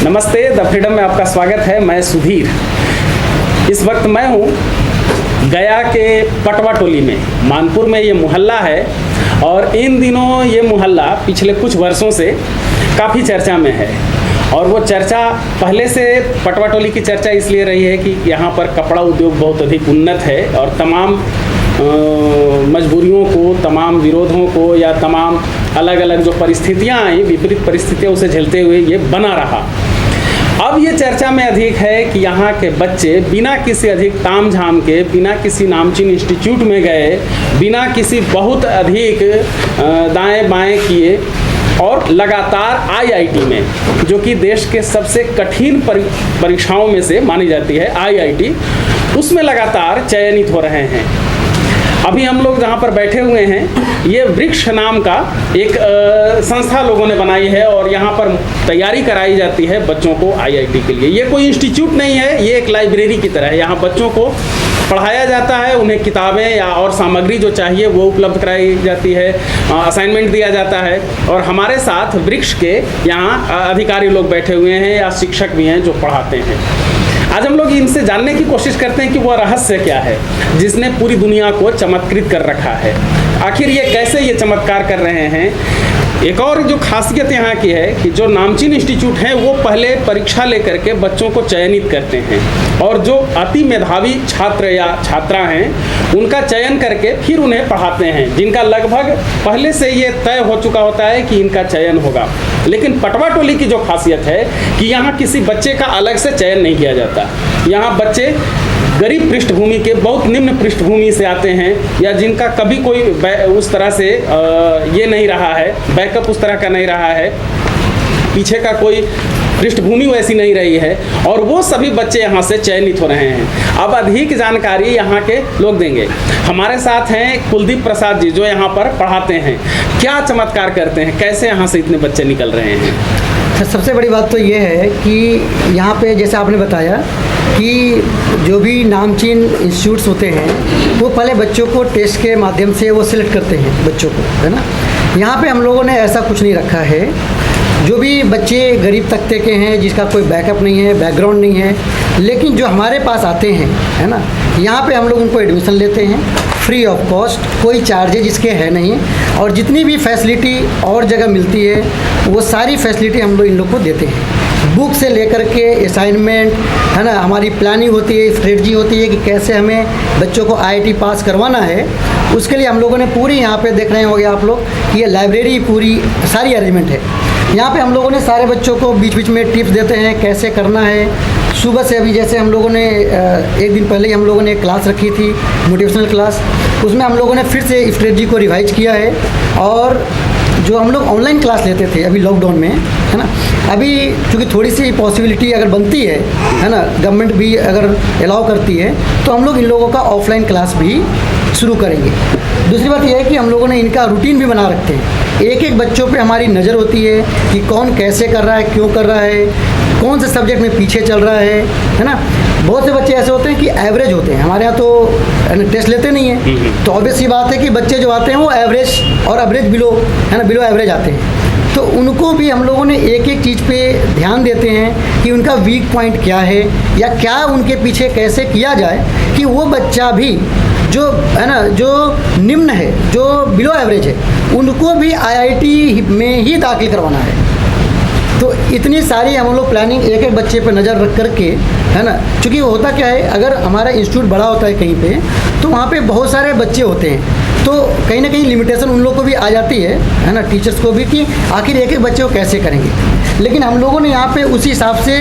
नमस्ते, the freedom में आपका स्वागत है। मैं सुधीर। इस वक्त मैं हूँ गया के पटवा टोली में, मानपुर में ये मोहल्ला है और इन दिनों ये मोहल्ला पिछले कुछ वर्षों से काफ़ी चर्चा में है। और वो चर्चा पहले से पटवा टोली की चर्चा इसलिए रही है कि यहाँ पर कपड़ा उद्योग बहुत अधिक उन्नत है और तमाम मजबूरियों को, तमाम विरोधों को या तमाम अलग अलग जो परिस्थितियाँ आई, विपरीत परिस्थितियाँ उसे झेलते हुए ये बना रहा। अब ये चर्चा में अधिक है कि यहाँ के बच्चे बिना किसी अधिक तामझाम के, बिना किसी नामचीन इंस्टीट्यूट में गए, बिना किसी बहुत अधिक दाएं बाएं किए और लगातार आईआईटी में, जो कि देश के सबसे कठिन परीक्षाओं में से मानी जाती है आईआईटी, उसमें लगातार चयनित हो रहे हैं। अभी हम लोग जहाँ पर बैठे हुए हैं, ये वृक्ष नाम का एक संस्था लोगों ने बनाई है और यहाँ पर तैयारी कराई जाती है बच्चों को आईआईटी के लिए। ये कोई इंस्टीट्यूट नहीं है, ये एक लाइब्रेरी की तरह है। यहाँ बच्चों को पढ़ाया जाता है, उन्हें किताबें या और सामग्री जो चाहिए वो उपलब्ध कराई जाती है, असाइनमेंट दिया जाता है। और हमारे साथ वृक्ष के यहाँ अधिकारी लोग बैठे हुए हैं या शिक्षक भी हैं जो पढ़ाते हैं। आज हम लोग इनसे जानने की कोशिश करते हैं कि वो रहस्य क्या है जिसने पूरी दुनिया को चमत्कृत कर रखा है। आखिर ये कैसे ये चमत्कार कर रहे हैं। एक और जो खासियत यहाँ की है कि जो नामचीन इंस्टीट्यूट हैं वो पहले परीक्षा लेकर के बच्चों को चयनित करते हैं और जो अति मेधावी छात्र या छात्रा हैं उनका चयन करके फिर उन्हें पढ़ाते हैं, जिनका लगभग पहले से ये तय हो चुका होता है कि इनका चयन होगा। लेकिन पटवा टोली की जो खासियत है कि यहाँ किसी बच्चे का अलग से चयन नहीं किया जाता। यहाँ बच्चे गरीब पृष्ठभूमि के, बहुत निम्न पृष्ठभूमि से आते हैं या जिनका कभी कोई उस तरह से ये नहीं रहा है, बैकअप उस तरह का नहीं रहा है, पीछे का कोई पृष्ठभूमि वैसी नहीं रही है, और वो सभी बच्चे यहाँ से चयनित हो रहे हैं। अब अधिक जानकारी यहाँ के लोग देंगे। हमारे साथ हैं कुलदीप प्रसाद जी, जो यहाँ पर पढ़ाते हैं। क्या चमत्कार करते हैं, कैसे यहाँ से इतने बच्चे निकल रहे हैं? सबसे बड़ी बात तो ये है कि यहाँ पे जैसे आपने बताया कि जो भी नामचीन इंस्टीट्यूट्स होते हैं वो पहले बच्चों को टेस्ट के माध्यम से वो सिलेक्ट करते हैं बच्चों को, है ना। यहाँ पे हम लोगों ने ऐसा कुछ नहीं रखा है। जो भी बच्चे गरीब तबके के हैं, जिसका कोई बैकअप नहीं है, बैकग्राउंड नहीं है, लेकिन जो हमारे पास आते हैं, है ना, यहाँ पे हम लोग उनको एडमिशन लेते हैं फ्री ऑफ कॉस्ट, कोई चार्जेज इसके है नहीं। और जितनी भी फैसिलिटी और जगह मिलती है वो सारी फैसिलिटी हम लोग इन लोग को देते हैं। बुक से लेकर के असाइनमेंट, है ना, हमारी प्लानिंग होती है, स्ट्रेटजी होती है कि कैसे हमें बच्चों को आईआईटी पास करवाना है। उसके लिए हम लोगों ने पूरी, यहाँ पे देख रहे होंगे आप लोग कि ये लाइब्रेरी पूरी सारी अरेंजमेंट है। यहाँ पे हम लोगों ने सारे बच्चों को बीच बीच में टिप्स देते हैं कैसे करना है। सुबह से अभी जैसे हम लोगों ने एक दिन पहले ही हम लोगों ने एक क्लास रखी थी, मोटिवेशनल क्लास, उसमें हम लोगों ने फिर से स्ट्रेटजी को रिवाइज किया है। और जो हम लोग ऑनलाइन क्लास लेते थे अभी लॉकडाउन में, है ना, अभी चूँकि थोड़ी सी पॉसिबिलिटी अगर बनती है ना, गवर्नमेंट भी अगर अलाउ करती है, तो हम लोग इन लोगों का ऑफलाइन क्लास भी शुरू करेंगे। दूसरी बात यह है कि हम लोगों ने इनका रूटीन भी बना रखते हैं। एक एक बच्चों पे हमारी नज़र होती है कि कौन कैसे कर रहा है, क्यों कर रहा है, कौन से सब्जेक्ट में पीछे चल रहा है ना। बहुत से बच्चे ऐसे होते हैं कि एवरेज होते हैं, हमारे यहाँ तो टेस्ट लेते नहीं हैं, तो ऑब्वियस सी बात है कि बच्चे जो आते हैं वो एवरेज और एवरेज बिलो, है ना, बिलो एवरेज आते हैं। तो उनको भी हम लोगों ने एक एक चीज़ पे ध्यान देते हैं कि उनका वीक पॉइंट क्या है या क्या उनके पीछे कैसे किया जाए कि वो बच्चा भी जो, है ना, जो निम्न है, जो बिलो एवरेज है, उनको भी आईआईटी में ही दाखिल करवाना है। तो इतनी सारी हम लोग प्लानिंग एक एक बच्चे पर नज़र रख करके, है ना, क्योंकि होता क्या है, अगर हमारा इंस्टीट्यूट बड़ा होता है कहीं पे, तो वहाँ पे बहुत सारे बच्चे होते हैं, तो कहीं ना कहीं लिमिटेशन उन लोग को भी आ जाती है ना, टीचर्स को भी, कि आखिर एक एक बच्चे को कैसे करेंगे। लेकिन हम लोगों ने यहाँ पे उसी हिसाब से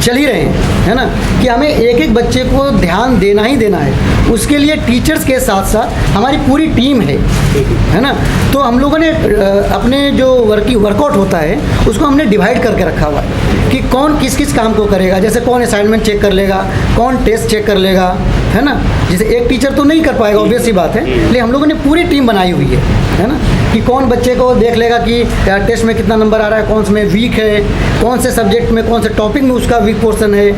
चल ही रहे हैं, है ना, कि हमें एक एक बच्चे को ध्यान देना ही देना है। उसके लिए टीचर्स के साथ साथ हमारी पूरी टीम है ना। तो हम लोगों ने अपने जो वर्कआउट होता है उसको हमने डिवाइड करके रखा हुआ है कि कौन किस किस काम को करेगा। जैसे कौन असाइनमेंट चेक कर लेगा, कौन टेस्ट चेक कर लेगा, है ना। जैसे एक टीचर तो नहीं कर पाएगा, ऑब्वियस सी बात है, लेकिन हम लोगों ने पूरी टीम बनाई हुई है ना। कि कौन बच्चे को देख लेगा कि टेस्ट में कितना नंबर आ रहा है, कौन से में वीक है, कौन से सब्जेक्ट में, कौन से टॉपिक में उसका वीक पोर्शन है।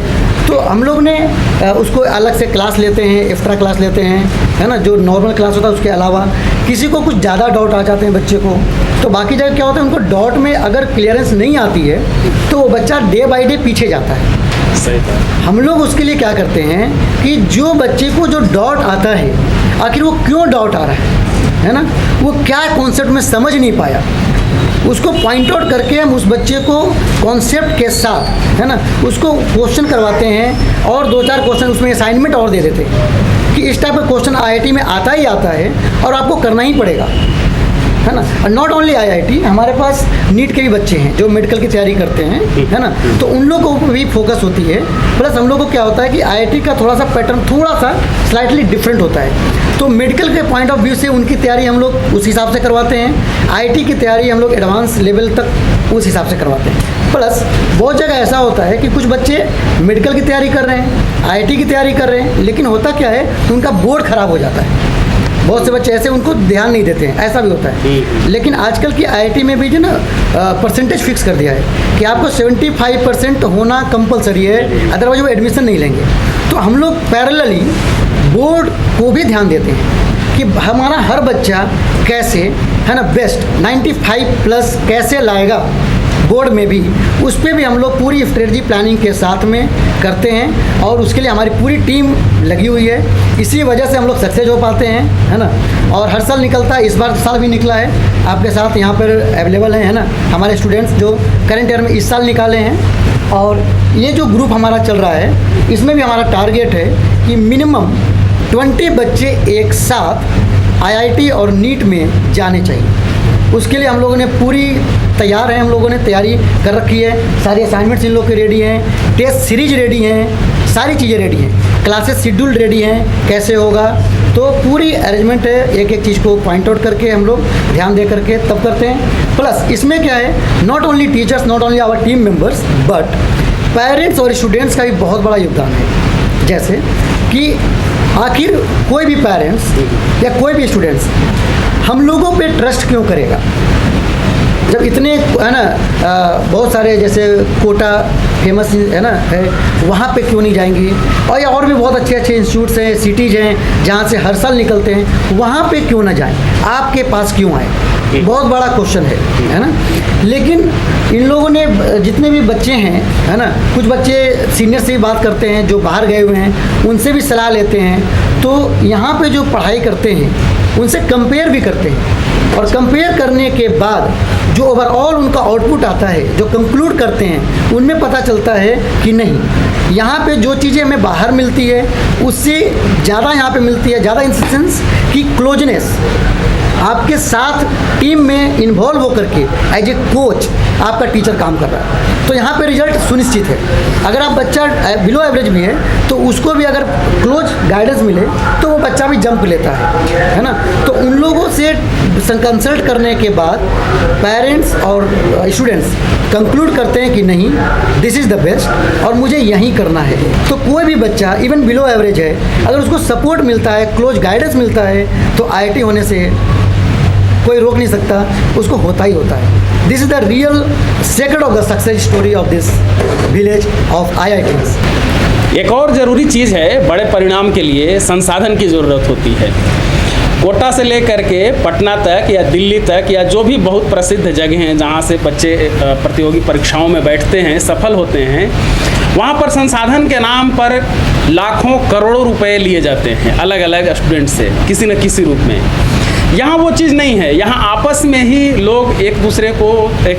तो हम लोग ने उसको अलग से क्लास लेते हैं, एक्स्ट्रा क्लास लेते हैं, है ना, जो नॉर्मल क्लास होता है उसके अलावा। किसी को कुछ ज़्यादा डाउट आ जाते हैं बच्चे को, तो बाकी जगह क्या होता है, उनको डाउट में अगर क्लियरेंस नहीं आती है तो वो बच्चा डे बाई डे पीछे जाता है। सही बात। हम लोग उसके लिए क्या करते हैं कि जो बच्चे को जो डाउट आता है, आखिर वो क्यों डाउट आ रहा है ना, वो क्या कॉन्सेप्ट में समझ नहीं पाया, उसको पॉइंट आउट करके हम उस बच्चे को कॉन्सेप्ट के साथ, है ना, उसको क्वेश्चन करवाते हैं और 2-4 क्वेश्चन उसमें असाइनमेंट और दे देते हैं कि इस टाइप का क्वेश्चन IIT में आता ही आता है और आपको करना ही पड़ेगा, है ना। और नॉट ओनली IIT, हमारे पास नीट के भी बच्चे हैं जो मेडिकल की तैयारी करते हैं, है ना, तो उन लोगों को भी फोकस होती है। प्लस हम लोग को क्या होता है कि IIT का थोड़ा सा पैटर्न थोड़ा सा स्लाइटली डिफरेंट होता है, तो मेडिकल के पॉइंट ऑफ व्यू से उनकी तैयारी हम लोग उस हिसाब से करवाते हैं। IIT की तैयारी हम लोग एडवांस लेवल तक उस हिसाब से करवाते हैं। प्लस बहुत जगह ऐसा होता है कि कुछ बच्चे मेडिकल की तैयारी कर रहे हैं, IIT की तैयारी कर रहे हैं, लेकिन होता क्या है, उनका बोर्ड ख़राब हो जाता है। बहुत से बच्चे ऐसे उनको ध्यान नहीं देते हैं, ऐसा भी होता है। लेकिन आजकल की IIT में भी जो ना परसेंटेज फिक्स कर दिया है कि आपको 75% होना कंपलसरी है, अदरवाइज वो एडमिशन नहीं लेंगे। तो हम लोग पैरेलली बोर्ड को भी ध्यान देते हैं कि हमारा हर बच्चा कैसे, है ना, बेस्ट 95+ कैसे लाएगा बोर्ड में भी, उस पर भी हम लोग पूरी स्ट्रेटजी प्लानिंग के साथ में करते हैं और उसके लिए हमारी पूरी टीम लगी हुई है। इसी वजह से हम लोग सक्सेस हो पाते हैं, है ना। और हर साल निकलता है, इस बार साल भी निकला है, आपके साथ यहाँ पर अवेलेबल है ना, हमारे स्टूडेंट्स जो करंट ईयर में इस साल निकाले हैं। और ये जो ग्रुप हमारा चल रहा है, इसमें भी हमारा टारगेट है कि मिनिमम 20 बच्चे एक साथ IIT और नीट में जाने चाहिए। उसके लिए हम लोगों ने पूरी तैयार है, हम लोगों ने तैयारी कर रखी है, सारी असाइनमेंट्स इन लोग के रेडी हैं, टेस्ट सीरीज रेडी हैं, सारी चीज़ें रेडी हैं, क्लासेस शेड्यूल रेडी हैं, कैसे होगा, तो पूरी अरेंजमेंट है। एक एक चीज़ को पॉइंट आउट करके हम लोग ध्यान दे करके तब करते हैं। प्लस इसमें क्या है, not only teachers, not only our team members, but parents और स्टूडेंट्स का भी बहुत बड़ा योगदान है। जैसे कि आखिर कोई भी पेरेंट्स या कोई भी स्टूडेंट्स हम लोगों पे ट्रस्ट क्यों करेगा, जब इतने, है ना, बहुत सारे जैसे कोटा फेमस है ना है, वहाँ पे क्यों नहीं जाएंगे, और भी बहुत अच्छे अच्छे इंस्टीट्यूट्स हैं, सिटीज़ हैं जहाँ से हर साल निकलते हैं, वहाँ पे क्यों ना जाएं, आपके पास क्यों आए, बहुत बड़ा क्वेश्चन है ना। लेकिन इन लोगों ने, जितने भी बच्चे हैं, है ना, कुछ बच्चे सीनियर से भी बात करते हैं जो बाहर गए हुए हैं, उनसे भी सलाह लेते हैं, तो यहाँ पे जो पढ़ाई करते हैं उनसे कंपेयर भी करते हैं, और कंपेयर करने के बाद जो ओवरऑल उनका आउटपुट आता है, जो कंक्लूड करते हैं, उनमें पता चलता है कि नहीं, यहाँ पे जो चीज़ें हमें बाहर मिलती है उससे ज़्यादा यहाँ पे मिलती है, ज़्यादा इन सेंस की क्लोजनेस, आपके साथ टीम में इन्वॉल्व होकर के एज ए कोच आपका टीचर काम कर रहा है, तो यहाँ पे रिजल्ट सुनिश्चित है। अगर आप बच्चा बिलो एवरेज भी है तो उसको भी अगर क्लोज गाइडेंस मिले तो वो बच्चा भी जंप लेता है ना। तो उन लोगों से कंसल्ट करने के बाद पेरेंट्स और स्टूडेंट्स कंक्लूड करते हैं कि नहीं, दिस इज़ द बेस्ट और मुझे यही करना है। तो कोई भी बच्चा इवन बिलो एवरेज है, अगर उसको सपोर्ट मिलता है, क्लोज गाइडेंस मिलता है, तो IIT होने से कोई रोक नहीं सकता, उसको होता ही होता है। This is the real secret of the success story of this village of IITs। एक और ज़रूरी चीज़ है, बड़े परिणाम के लिए संसाधन की ज़रूरत होती है। कोटा से लेकर के पटना तक या दिल्ली तक या जो भी बहुत प्रसिद्ध जगह हैं जहाँ से बच्चे प्रतियोगी परीक्षाओं में बैठते हैं, सफल होते हैं, वहाँ पर संसाधन के नाम पर लाखों करोड़ों रुपए लिए जाते हैं अलग अलग स्टूडेंट से किसी न किसी रूप में। यहाँ वो चीज़ नहीं है, यहाँ आपस में ही लोग एक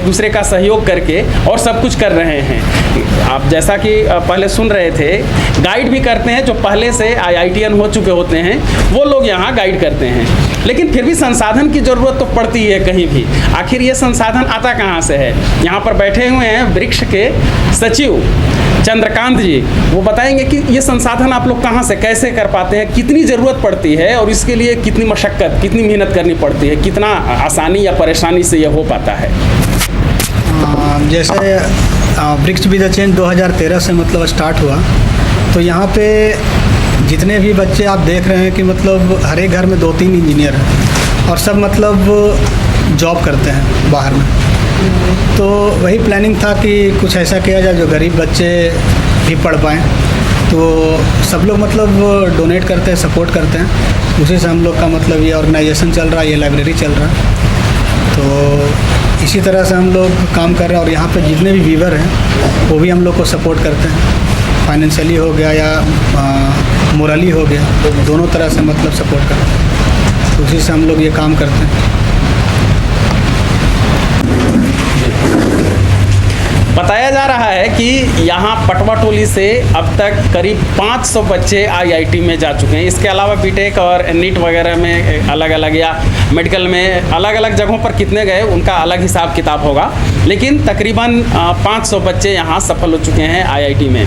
दूसरे का सहयोग करके और सब कुछ कर रहे हैं। आप जैसा कि पहले सुन रहे थे, गाइड भी करते हैं, जो पहले से IITian हो चुके होते हैं वो लोग यहाँ गाइड करते हैं। लेकिन फिर भी संसाधन की ज़रूरत तो पड़ती है कहीं भी। आखिर ये संसाधन आता कहाँ से है? यहाँ पर बैठे हुए हैं वृक्ष के सचिव चंद्रकांत जी, वो बताएंगे कि ये संसाधन आप लोग कहाँ से कैसे कर पाते हैं, कितनी ज़रूरत पड़ती है और इसके लिए कितनी मशक्क़त, कितनी मेहनत करनी पड़ती है, कितना आसानी या परेशानी से ये हो पाता है। जैसे वृक्ष विद्या चेंज 2013 से मतलब स्टार्ट हुआ, तो यहाँ पे जितने भी बच्चे आप देख रहे हैं कि मतलब हर एक घर में 2-3 इंजीनियर हैं और सब मतलब जॉब करते हैं बाहर में। तो वही प्लानिंग था कि कुछ ऐसा किया जाए जो गरीब बच्चे भी पढ़ पाएँ। तो सब लोग मतलब डोनेट करते हैं, सपोर्ट करते हैं, उसी से हम लोग का मतलब ये ऑर्गेनाइजेशन चल रहा है, ये लाइब्रेरी चल रहा है। तो इसी तरह से हम लोग काम कर रहे हैं और यहाँ पे जितने भी व्यूवर हैं वो भी हम लोग को सपोर्ट करते हैं, फाइनेंशियली हो गया या मोरली हो गया, दोनों तरह से मतलब सपोर्ट करते हैं। तो उसी से हम लोग ये काम करते हैं। बताया जा रहा है कि यहाँ पटवा टोली से अब तक करीब 500 बच्चे आईआईटी में जा चुके हैं। इसके अलावा बीटेक और नीट वगैरह में अलग अलग या मेडिकल में अलग अलग जगहों पर कितने गए उनका अलग हिसाब किताब होगा, लेकिन तकरीबन 500 बच्चे यहाँ सफल हो चुके हैं आईआईटी में।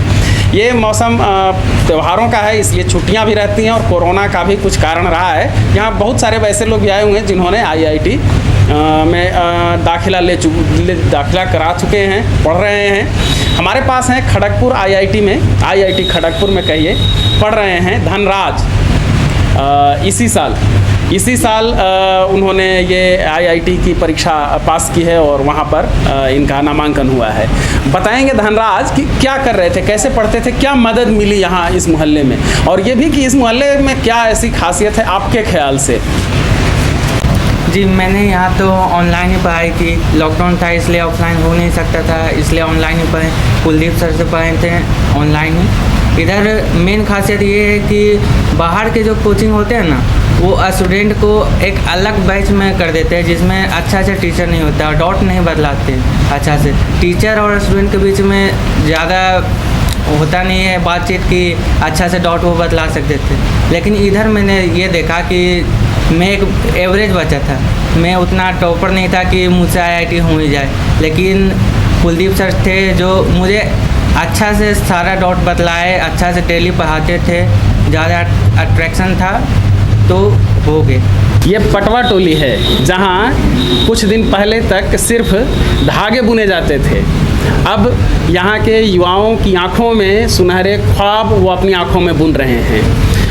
ये मौसम त्योहारों का है, इसलिए छुट्टियाँ भी रहती हैं और कोरोना का भी कुछ कारण रहा है। यहाँ बहुत सारे वैसे लोग भी आए हुए हैं जिन्होंने आईआईटी में दाखिला करा चुके हैं, पढ़ रहे हैं। हमारे पास हैं खड़गपुर आईआईटी में, आईआईटी खड़गपुर में कहिए, पढ़ रहे हैं धनराज। इसी साल उन्होंने ये आईआईटी की परीक्षा पास की है और वहाँ पर इनका नामांकन हुआ है। बताएंगे धनराज कि क्या कर रहे थे, कैसे पढ़ते थे, क्या मदद मिली यहाँ इस मोहल्ले में, और ये भी कि इस मोहल्ले में क्या ऐसी खासियत है आपके ख्याल से। जी, मैंने यहाँ तो ऑनलाइन ही पढ़ाई की। लॉकडाउन था इसलिए ऑफलाइन हो नहीं सकता था, इसलिए ऑनलाइन ही पढ़े। कुलदीप सर से पढ़े थे ऑनलाइन ही। इधर मेन खासियत ये है कि बाहर के जो कोचिंग होते हैं ना, वो स्टूडेंट को एक अलग बैच में कर देते हैं जिसमें अच्छा से टीचर नहीं होता और डाउट नहीं बदलाते अच्छा से। टीचर और स्टूडेंट के बीच में ज़्यादा होता नहीं है बातचीत की अच्छा से डाउट वो बतला सकते थे। लेकिन इधर मैंने ये देखा कि मैं एक एवरेज बच्चा था, मैं उतना टॉपर नहीं था कि मुझसे आईआईटी हो ही जाए, लेकिन कुलदीप सर थे जो मुझे अच्छा से सारा डाउट बतलाए, अच्छा से डेली पढ़ाते थे, ज़्यादा अट्रैक्शन था तो हो गए। ये पटवा टोली है जहाँ कुछ दिन पहले तक सिर्फ धागे बुने जाते थे। अब यहाँ के युवाओं की आंखों में सुनहरे ख्वाब वो अपनी आंखों में बुन रहे हैं।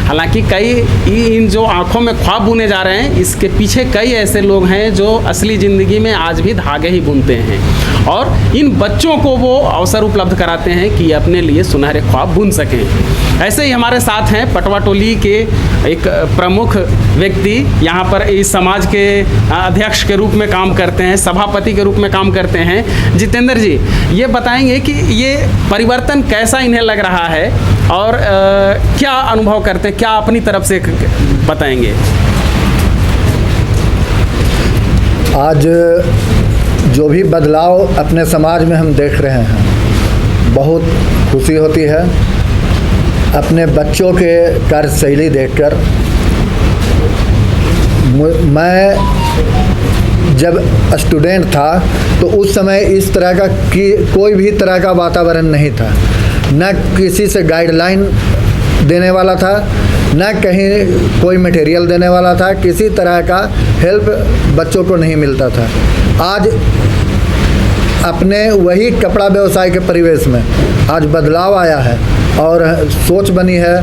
हालांकि कई इन जो आंखों में ख्वाब बुने जा रहे हैं, इसके पीछे कई ऐसे लोग हैं जो असली ज़िंदगी में आज भी धागे ही बुनते हैं और इन बच्चों को वो अवसर उपलब्ध कराते हैं कि अपने लिए सुनहरे ख्वाब बुन सकें। ऐसे ही हमारे साथ हैं पटवा टोली के एक प्रमुख व्यक्ति, यहाँ पर इस समाज के अध्यक्ष के रूप में काम करते हैं, सभापति के रूप में काम करते हैं। जितेंद्र जी, ये बताएंगे कि ये परिवर्तन कैसा इन्हें लग रहा है और क्या अनुभव करते हैं, क्या अपनी तरफ से बताएंगे। आज जो भी बदलाव अपने समाज में हम देख रहे हैं, बहुत खुशी होती है। अपने बच्चों के कार्यशैली देखकर मैं जब स्टूडेंट था तो उस समय इस तरह का कोई भी तरह का वातावरण नहीं था, न किसी से गाइडलाइन देने वाला था, न कहीं कोई मटेरियल देने वाला था, किसी तरह का हेल्प बच्चों को नहीं मिलता था। आज अपने वही कपड़ा व्यवसाय के परिवेश में आज बदलाव आया है और सोच बनी है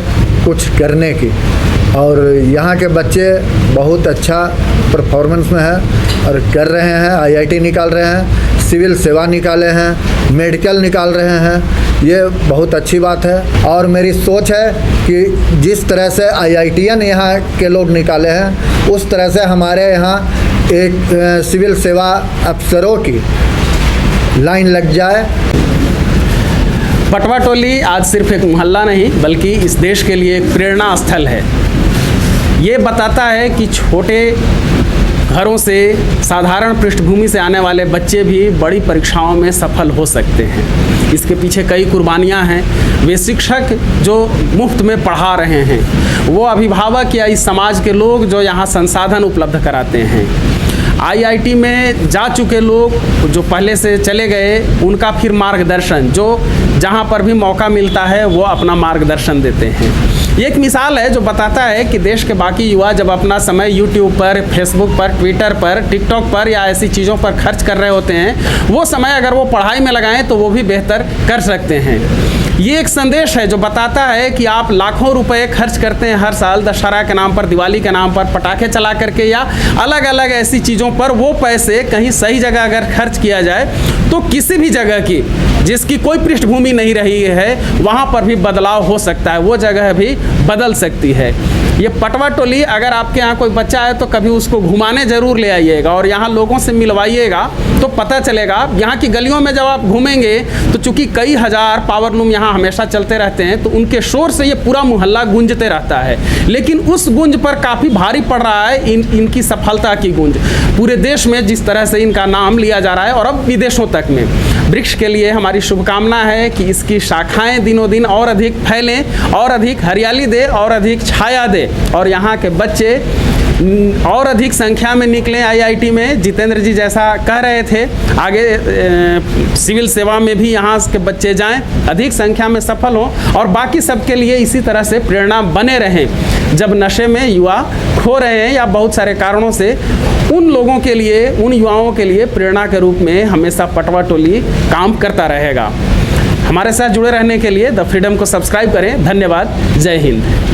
कुछ करने की, और यहाँ के बच्चे बहुत अच्छा परफॉर्मेंस में है और कर रहे हैं। आईआईटी निकाल रहे हैं, सिविल सेवा निकाले हैं, मेडिकल निकाल रहे हैं, ये बहुत अच्छी बात है। और मेरी सोच है कि जिस तरह से आईआईटीएन यहाँ के लोग निकाले हैं, उस तरह से हमारे यहाँ एक सिविल सेवा अफसरों की लाइन लग जाए। पटवा टोली आज सिर्फ एक मोहल्ला नहीं बल्कि इस देश के लिए एक प्रेरणा स्थल है। ये बताता है कि छोटे घरों से, साधारण पृष्ठभूमि से आने वाले बच्चे भी बड़ी परीक्षाओं में सफल हो सकते हैं। इसके पीछे कई कुर्बानियां हैं। वे शिक्षक जो मुफ्त में पढ़ा रहे हैं, वो अभिभावक या इस समाज के लोग जो यहाँ संसाधन उपलब्ध कराते हैं, आईआईटी में जा चुके लोग जो पहले से चले गए, उनका फिर मार्गदर्शन, जो जहाँ पर भी मौका मिलता है वो अपना मार्गदर्शन देते हैं। ये एक मिसाल है जो बताता है कि देश के बाकी युवा जब अपना समय यूट्यूब पर, फेसबुक पर, ट्विटर पर, टिकटॉक पर या ऐसी चीज़ों पर खर्च कर रहे होते हैं, वो समय अगर वो पढ़ाई में लगाएं तो वो भी बेहतर कर सकते हैं। ये एक संदेश है जो बताता है कि आप लाखों रुपए खर्च करते हैं हर साल दशहरा के नाम पर, दिवाली के नाम पर, पटाखे चला करके या अलग अलग ऐसी चीज़ों पर। वो पैसे कहीं सही जगह अगर खर्च किया जाए तो किसी भी जगह की जिसकी कोई पृष्ठभूमि नहीं रही है वहाँ पर भी बदलाव हो सकता है, वो जगह भी बदल सकती है। ये पटवा टोली अगर आपके यहाँ कोई बच्चा है तो कभी उसको घुमाने ज़रूर ले आइएगा और यहाँ लोगों से मिलवाइएगा तो पता चलेगा। यहाँ की गलियों में जब आप घूमेंगे तो चूँकि कई हज़ार पावर लूम यहाँ हमेशा चलते रहते हैं तो उनके शोर से ये पूरा मोहल्ला गूंजते रहता है, लेकिन उस गूंज पर काफ़ी भारी पड़ रहा है इनकी सफलता की गूंज। पूरे देश में जिस तरह से इनका नाम लिया जा रहा है और अब विदेशों तक में। वृक्ष के लिए हमारी शुभकामना है कि इसकी शाखाएं दिनों दिन और अधिक फैलें और अधिक हरियाली दे और अधिक छाया दे और यहाँ के बच्चे और अधिक संख्या में निकलें आईआईटी में। जितेंद्र जी जैसा कह रहे थे आगे सिविल सेवा में भी यहाँ के बच्चे जाएं, अधिक संख्या में सफल हों और बाकी सबके लिए इसी तरह से प्रेरणा बने रहें। जब नशे में युवा खो रहे हैं या बहुत सारे कारणों से, उन लोगों के लिए, उन युवाओं के लिए प्रेरणा के रूप में हमेशा पटवा टोली काम करता रहेगा। हमारे साथ जुड़े रहने के लिए द फ्रीडम को सब्सक्राइब करें। धन्यवाद। जय हिंद।